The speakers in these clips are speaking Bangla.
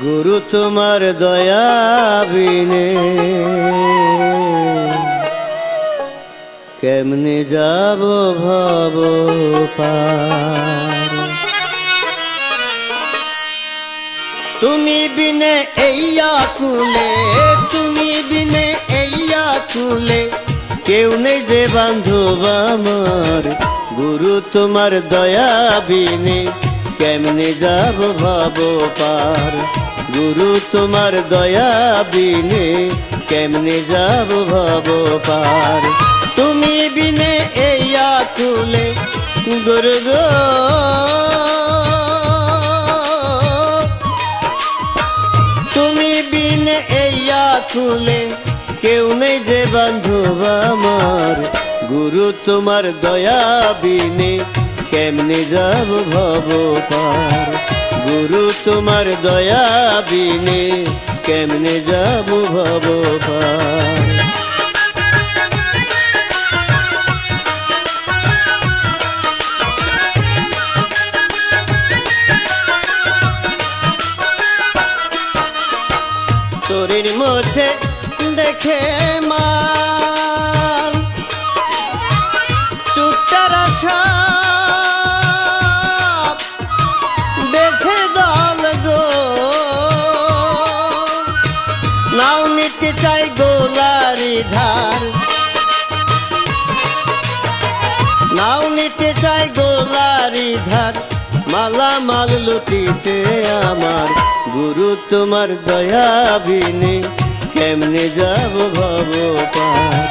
গুরু তোমার দয়া বিনে কেমনে যাব ভব পার। তুমি বিনে এই আকুলে, তুমি বিনে এই আকুলে কেউ নেই যে বান্ধব আমার। গুরু তোমার দয়া বিনে কেমনে যাব ভব পার। গুরু তোমার দয়া বিনে কেমনে যাব ভব পার। তুমি বিনে এই আকুলে গুরু গো, তুমি বিনে এই আকুলে কেউ নেই যে বান্ধব আমার। গুরু তোমার দয়া বিনে কেমনে যাব ভব পার। গুরু তোমার দয়া বিনে কেমনে যাব ভব পার। তোরের মধ্যে দেখে মান চুপটার আশা দেখে দল গো, নাও নিতে চাই গোলারি ধার। নাও নিতে চাই গোলারি ধার, মালা মাল লুটিতে আমার। গুরু তোমার দয়া বিনে কেমনে যাব ভব পার।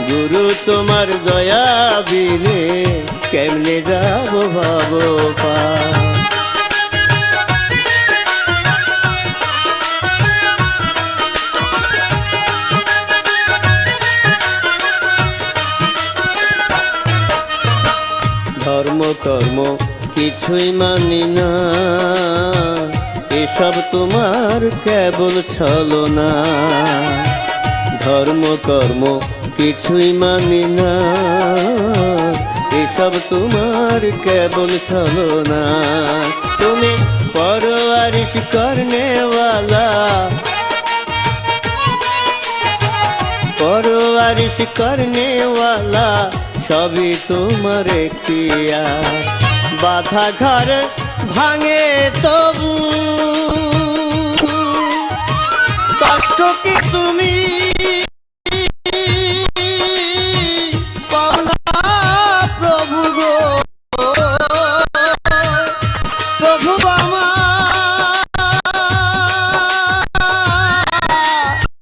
গুরু তোমার দয়া বিনে কেমনে যাব ভব পার। ধর্ম কর্ম কিছুই মানি না, এসব তোমার কেবল ছলনা। ধর্ম কর্ম কিছুই মানি না, এসব তোমার কেবল ছলনা। তুমি পরওয়ারিশ করনেওয়ালা, পরওয়ারিশ করনেওয়ালা সবই তোমার এখতিয়ার। বাধা ঘর ভাঙে তবু কষ্ট কিছু